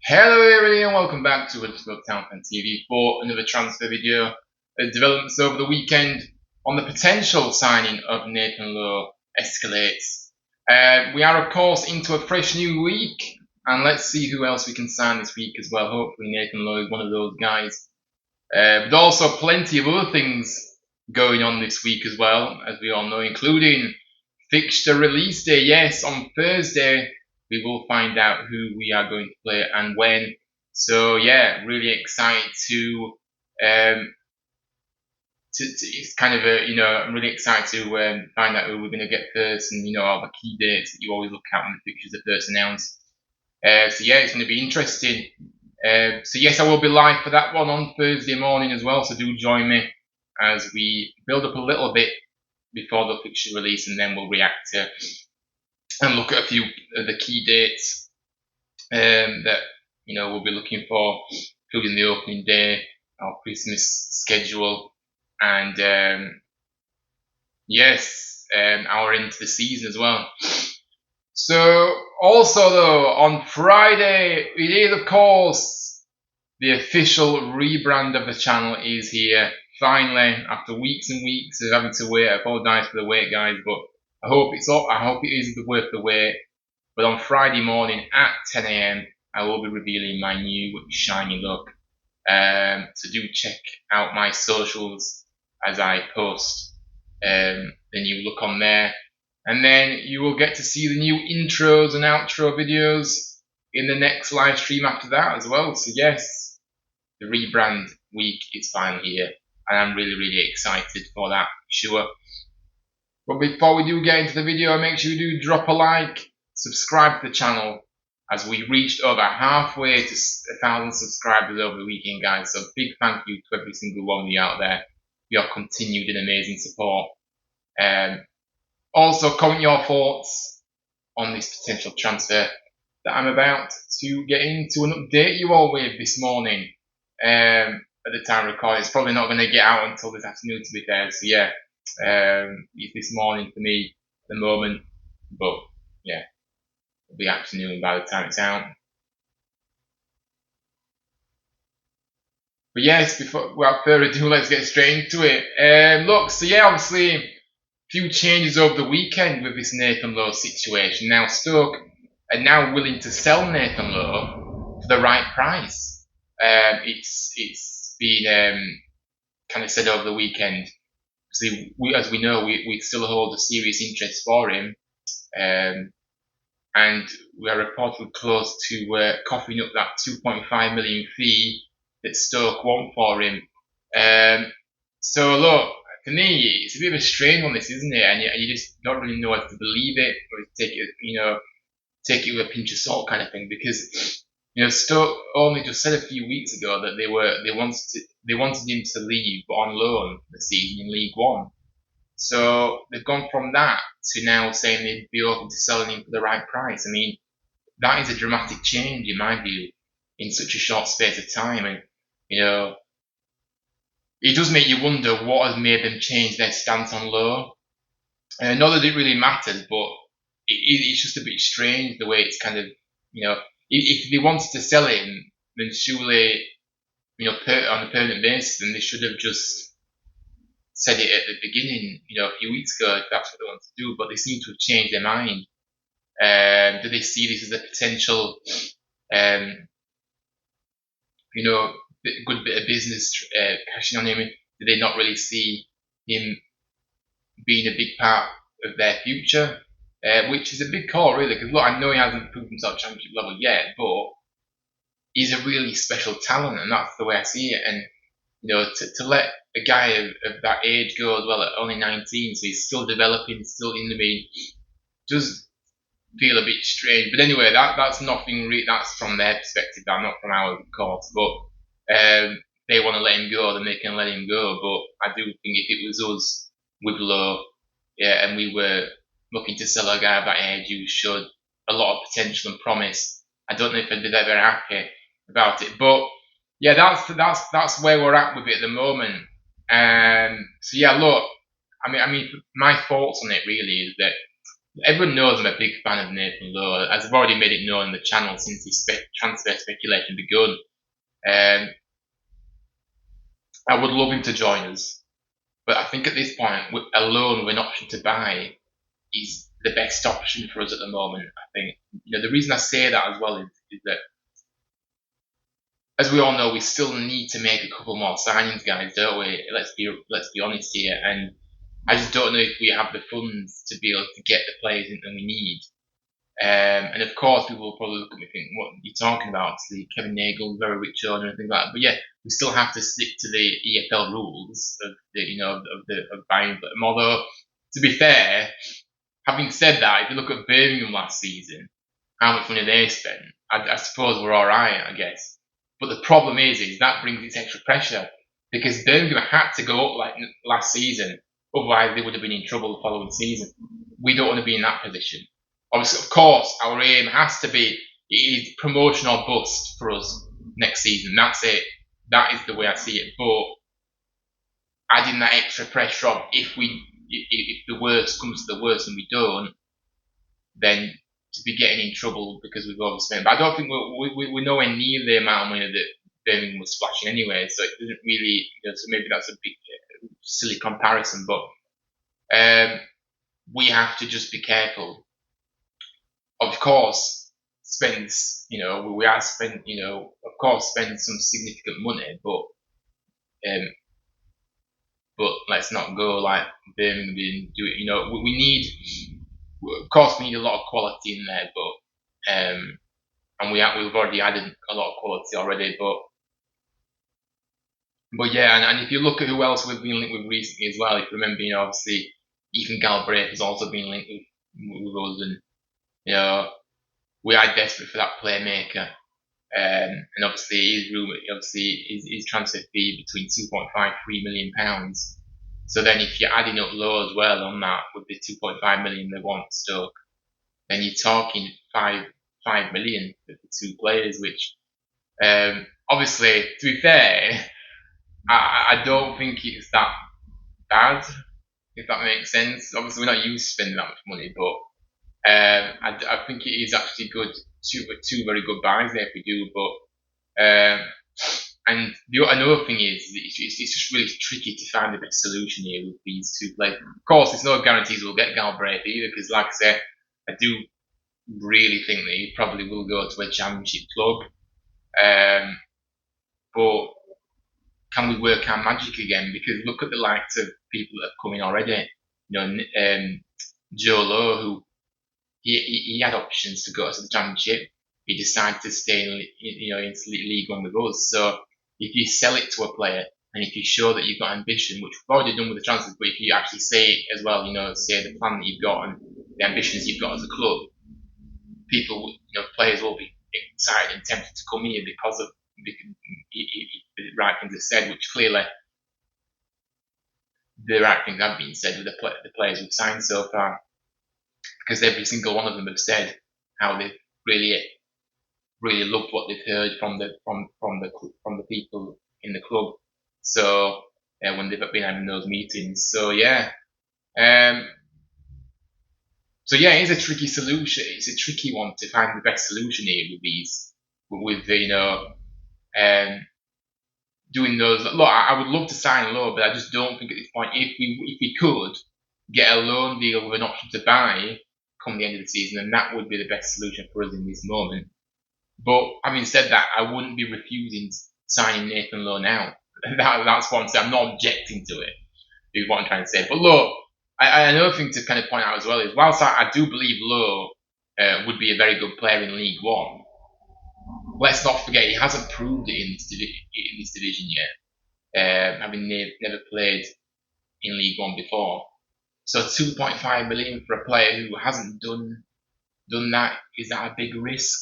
Hello everybody and welcome back to Huddersfield Town Fan TV for another transfer video. Developments over the weekend on the potential signing of Nathan Lowe escalates. We are of course into a fresh new week and let's see who else we can sign this week as well. Hopefully Nathan Lowe is one of those guys. But also plenty of other things going on this week as well, as we all know, including fixture release day. Yes, on Thursday we will find out who we are going to play and when. So yeah, really excited to it's kind of I'm really excited to find out who we're going to get first, and all the key dates that you always look at when the fixtures are first announced. So yeah, it's going to be interesting. So yes, I will be live for that one on Thursday morning as well. So do join me as we build up a little bit before the fixture release, and then we'll react to and look at a few of the key dates that we'll be looking for, including the opening day, our Christmas schedule, and our end to the season as well. So also though, on Friday it is of course the official rebrand of the channel is here. Finally, after weeks and weeks of having to wait. I apologise for the wait, guys, but I hope it is worth the wait. But on Friday morning at 10 AM, I will be revealing my new shiny look. So do check out my socials as I post the new look on there. And then you will get to see the new intros and outro videos in the next live stream after that as well. So yes, the rebrand week is finally here. And I'm really, really excited for that, for sure. But before we do get into the video, make sure you do drop a like, subscribe to the channel, as we reached over halfway to 1,000 subscribers over the weekend, guys. So big thank you to every single one of you out there for your continued and amazing support. Also, comment your thoughts on this potential transfer that I'm about to get into and update you all with this morning. At the time of recording, it's probably not going to get out until this afternoon, to be fair. So yeah, it's this morning for me at the moment, but yeah, it'll be afternoon by the time it's out. But yes, without further ado, let's get straight into it. Look, so yeah, obviously a few changes over the weekend with this Nathan Lowe situation. Now Stoke are now willing to sell Nathan Lowe for the right price. It's been kind of said over the weekend. See, as we know, we still hold a serious interest for him, and we are reportedly close to coughing up that 2.5 million fee that Stoke want for him. So look, for me, it's a bit of a strange one, this, isn't it? And you just don't really know whether to believe it or take it with a pinch of salt, kind of thing, because Stoke only just said a few weeks ago that they wanted him to leave on loan this season in League One. So they've gone from that to now saying they'd be open to selling him for the right price. I mean, that is a dramatic change in my view in such a short space of time, and it does make you wonder what has made them change their stance on Lowe. Not that it really matters, but it's just a bit strange the way it's kind of if they wanted to sell him, then surely, on a permanent basis, then they should have just said it at the beginning, a few weeks ago, if that's what they want to do. But they seem to have changed their mind. Do they see this as a potential, good bit of business cashing on him? Do they not really see him being a big part of their future? Which is a big call, really, because look, I know he hasn't proved himself at championship level yet, but he's a really special talent, and that's the way I see it. And to let a guy of that age go as well at only 19, so he's still developing, still in the main, does feel a bit strange. But anyway, that's nothing. That's from their perspective, not from ours, of course. But they want to let him go, then they can let him go. But I do think if it was us with Lowe, and we were looking to sell a guy of that age who showed a lot of potential and promise, I don't know if I'd be that very happy about it. But yeah, that's where we're at with it at the moment. So yeah, look, I mean, my thoughts on it really is that everyone knows I'm a big fan of Nathan Lowe, as I've already made it known on the channel since his transfer speculation begun. Um, I would love him to join us, but I think at this point, alone with an option to buy, is the best option for us at the moment. I think the reason I say that as well is that, as we all know, we still need to make a couple more signings, guys, don't we? Let's be honest here, and I just don't know if we have the funds to be able to get the players in that we need. And of course, people will probably look at me and think, what are you talking about? Obviously, Kevin Nagel, very rich owner and things like that. But yeah, we still have to stick to the EFL rules of of buying them. Although, to be fair, having said that, if you look at Birmingham last season, how much money they spent, I suppose we're all right, I guess. But the problem is that brings its extra pressure because Birmingham had to go up like last season, otherwise they would have been in trouble the following season. We don't want to be in that position. Obviously, of course, our aim has to be it is promotion or bust for us next season. That's it. That is the way I see it. But adding that extra pressure of if the worst comes to the worst and we don't, then to be getting in trouble because we've overspent. But I don't think we're nowhere near the amount of money that Birmingham was splashing anyway. So it doesn't really. So maybe that's a big silly comparison. But we have to just be careful. Of course, we have spent of course spend some significant money, um, but let's not go like Birmingham and do it. We need, of course, we need a lot of quality in there, but and we've already added a lot of quality already, but yeah, and if you look at who else we've been linked with recently as well, if you remember, obviously Ethan Galbraith has also been linked with us, and we are desperate for that playmaker. And obviously his transfer fee between 2.5 3 million pounds. So then if you're adding up Lowe as well on that with the 2.5 million they want Stoke, then you're talking 5 million for the two players, which obviously, to be fair, I don't think it's that bad, if that makes sense. Obviously, we're not used to spending that much money, but I think it is actually good. Two very good buys there if we do, but and another thing is it's just really tricky to find the best solution here with these two players. Of course, there's no guarantees we'll get Galbraith either, because like I said, I do really think that he probably will go to a championship club. But can we work our magic again? Because look at the likes of people that have come in already. Joe Lowe, who he had options to go to the championship. He decided to stay in League One with us. So if you sell it to a player and if you show that you've got ambition, which we've already done with the transfers, but if you actually say it as well, say the plan that you've got and the ambitions you've got as a club, players will be excited and tempted to come here because of the right things are said, which clearly the right things have been said with the players we've signed so far, because every single one of them have said how they really really loved what they've heard from the people in the club. So when they've been having those meetings, it's a tricky solution. It's a tricky one to find the best solution here with these, with doing those. Look, I would love to sign Lowe, but I just don't think at this point if we could get a loan deal with an option to buy come the end of the season, then that would be the best solution for us in this moment. But having said that, I wouldn't be refusing signing Nathan Lowe now. That's what I'm saying. I'm not objecting to it, is what I'm trying to say. But look, another thing to kind of point out as well is, whilst I do believe Lowe would be a very good player in League One, let's not forget he hasn't proved it in this division yet, having never played in League One before. So 2.5 million for a player who hasn't done that, is that a big risk?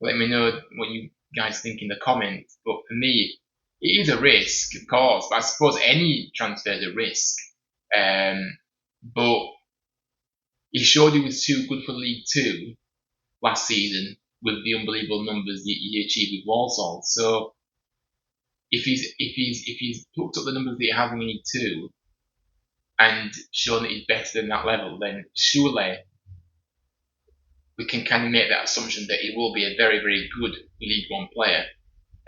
Let me know what you guys think in the comments. But for me, it is a risk, of course. But I suppose any transfer is a risk. But he showed he was too good for League Two last season with the unbelievable numbers he achieved with Walsall. So if he's looked up the numbers that he has in League Two and shown that he's better than that level, then surely we can kind of make that assumption that he will be a very, very good League One player.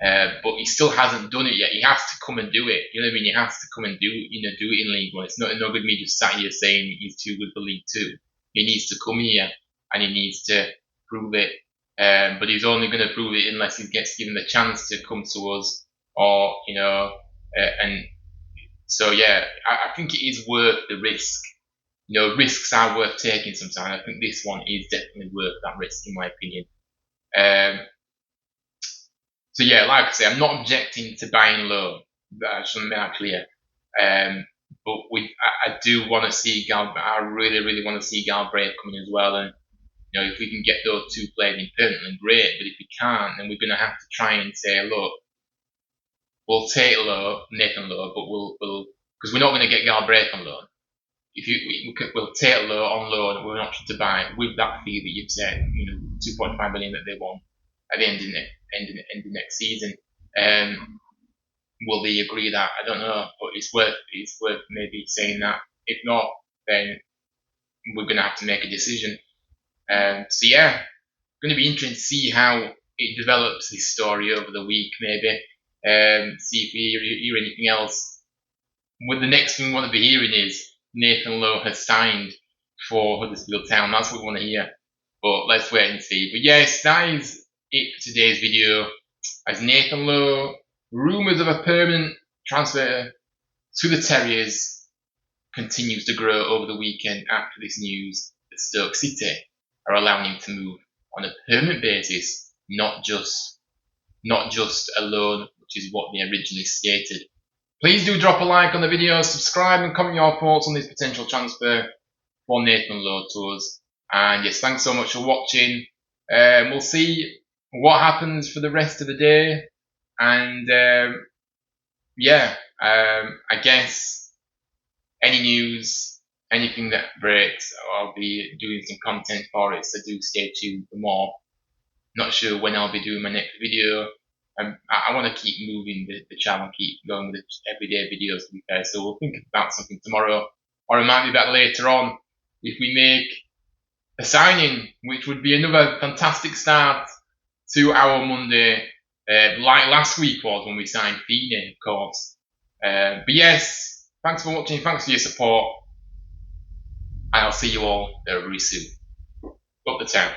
But he still hasn't done it yet. He has to come and do it. You know what I mean? He has to come and do it in League One. It's not no good me just sat here saying he's too good for League Two. He needs to come here and he needs to prove it. But he's only going to prove it unless he gets given the chance to come to us, or and so yeah, I think it is worth the risk. Risks are worth taking sometimes. I think this one is definitely worth that risk, in my opinion. So yeah, like I say, I'm not objecting to buying low. I should make that clear. But I do want to see I really, really want to see Galbraith coming as well. And if we can get those two players in permanently, great. But if we can't, then we're going to have to try and say, look, we'll take Nathan Lowe, but we'll because we're not going to get Galbraith on loan. We'll take Lowe on loan with an option to buy with that fee that you've said, 2.5 million that they want at the end of next season. Will they agree that? I don't know, but it's worth maybe saying that. If not, then we're going to have to make a decision. So yeah, going to be interesting to see how it develops, this story, over the week, maybe. See if we hear anything else. What the next thing we want to be hearing is Nathan Lowe has signed for Huddersfield Town. That's what we want to hear. But let's wait and see. But yes, that is it for today's video. As Nathan Lowe, rumours of a permanent transfer to the Terriers continues to grow over the weekend after this news that Stoke City are allowing him to move on a permanent basis, not just a loan, which is what they originally stated. Please do drop a like on the video, subscribe and comment your thoughts on this potential transfer for Nathan Lowe to us. And yes, thanks so much for watching. We'll see what happens for the rest of the day. And I guess any news, anything that breaks, I'll be doing some content for it, so do stay tuned for more. Not sure when I'll be doing my next video. I want to keep moving the channel, keep going with the everyday videos, to be fair. So we'll think about something tomorrow, or it might be back later on if we make a signing, which would be another fantastic start to our Monday, like last week was when we signed Feeney, of course. But yes, thanks for watching, thanks for your support, and I'll see you all very soon. Up the town.